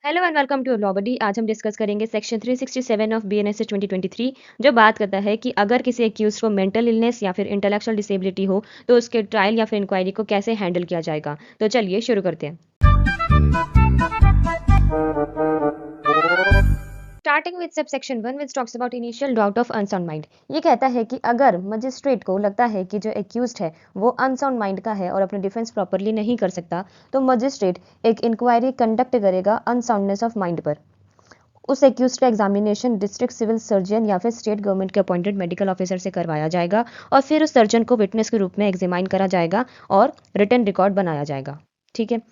Hello and welcome to law buddy. आज हम discuss करेंगे सेक्शन 367 ऑफ बीएनएसएस 2023 जो बात करता है कि अगर किसी एक्यूज को मेंटल इलनेस या फिर इंटेलेक्चुअल डिसेबिलिटी हो तो उसके ट्रायल या फिर इंक्वायरी को कैसे हैंडल किया जाएगा। तो चलिए शुरू करते हैं। Starting with sub section 1 which talks about initial doubt of unsound mind. ये कहता है कि अगर मजिस्ट्रेट को लगता है कि जो एक्यूज्ड है वो अनसाउंड माइंड का है और अपने डिफेंस प्रॉपरली नहीं कर सकता तो मजिस्ट्रेट एक इंक्वायरी कंडक्ट करेगा अनसाउंडनेस ऑफ माइंड पर। उस एक्यूज का एग्जामिनेशन डिस्ट्रिक्ट सिविल सर्जन या फिर स्टेट गवर्नमेंट के अपॉइंटेड मेडिकल ऑफिसर से करवाया जाएगा और फिर उस सर्जन को विटनेस के रूप में एग्जामिन करा जाएगा और रिटन रिकॉर्ड बनाया जाएगा। ठीक है।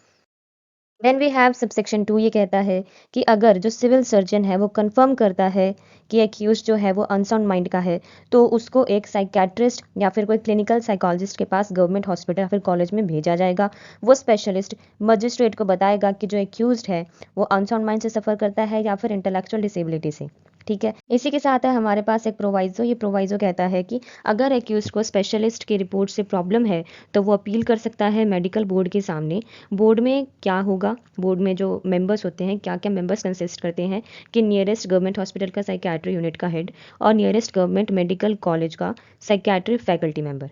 Then we have subsection 2। ये कहता है कि अगर जो सिविल सर्जन है वो कंफर्म करता है कि एक्यूज जो है वो अनसाउंड माइंड का है तो उसको एक साइकेट्रिस्ट या फिर कोई क्लिनिकल साइकोलॉजिस्ट के पास गवर्नमेंट हॉस्पिटल या फिर कॉलेज में भेजा जाएगा। वो स्पेशलिस्ट मजिस्ट्रेट को बताएगा कि जो एक्यूज है वो अनसाउंड माइंड से सफ़र करता है या फिर इंटेलेक्चुअल डिसेबिलिटी से। ठीक है। इसी के साथ है हमारे पास एक प्रोवाइजो। ये प्रोवाइजो कहता है कि अगर एक्यूज को स्पेशलिस्ट की रिपोर्ट से प्रॉब्लम है तो वो अपील कर सकता है मेडिकल बोर्ड के सामने। बोर्ड में क्या होगा, बोर्ड में जो मेंबर्स होते हैं क्या क्या मेंबर्स कंसिस्ट करते हैं कि नियरेस्ट गवर्नमेंट हॉस्पिटल का साइकियाट्री यूनिट का हेड और नियरेस्ट गवर्नमेंट मेडिकल कॉलेज का साइकियाट्री फैकल्टी मेंबर।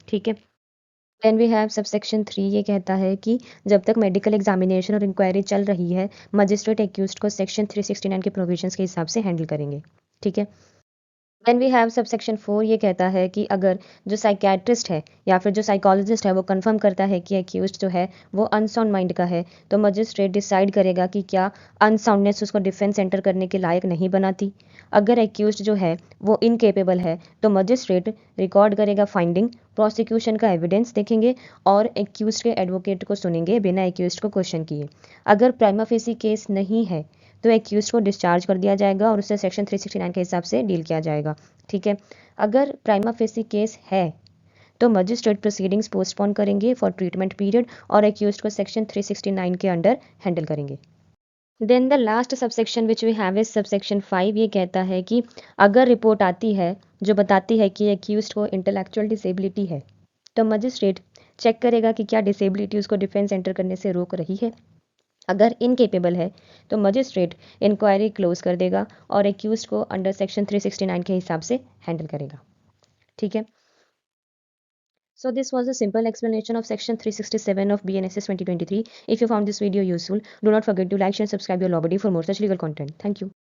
ठीक है। Then we have subsection 3। ये कहता है कि जब तक मेडिकल एग्जामिनेशन और इंक्वायरी चल रही है मजिस्ट्रेट एक्यूज्ड को सेक्शन 369 के प्रोविजंस के हिसाब से हैंडल करेंगे। ठीक है। Then we have subsection 4। ये कहता है कि अगर जो साइकियाट्रिस्ट है या फिर जो साइकोलॉजिस्ट है वो कंफर्म करता है कि एक्यूज्ड जो है वो अनसाउंड माइंड का है तो मजिस्ट्रेट डिसाइड करेगा कि क्या अनसाउंडनेस उसको डिफेंस एंटर करने के लायक नहीं बनाती। अगर एक्यूज्ड जो है वो इनकेपेबल है तो मजिस्ट्रेट रिकॉर्ड करेगा फाइंडिंग, प्रोसिक्यूशन का एविडेंस देखेंगे और एक्यूज्ड के एडवोकेट को सुनेंगे बिना एक्यूज्ड को क्वेश्चन किए। अगर प्राइमा फेसी केस नहीं है तो एक्यूज को डिस्चार्ज कर दिया जाएगा और उससे सेक्शन 369 के हिसाब से डील किया जाएगा। ठीक है। अगर प्राइमा फेसी केस है तो मजिस्ट्रेट प्रोसीडिंग्स पोस्टपोन करेंगे फॉर ट्रीटमेंट पीरियड और एक्यूज को सेक्शन 369 के अंडर हैंडल करेंगे। Then the last subsection which we have is subsection 5। ये कहता है कि अगर रिपोर्ट आती है जो बताती है कि एक्यूज को इंटेलेक्चुअल डिसेबिलिटी है तो मजिस्ट्रेट चेक करेगा कि क्या डिसेबिलिटी उसको डिफेंस एंटर करने से रोक रही है। अगर इनकेपेबल है तो मजिस्ट्रेट इंक्वायरी क्लोज कर देगा और एक्यूज को अंडर सेक्शन 369 के हिसाब से हैंडल करेगा। ठीक है। So this was a simple explanation of section 367 of BNSS 2023. If you found this video useful, do not forget to like, share, and subscribe your Law Buddy for more such legal content. Thank you.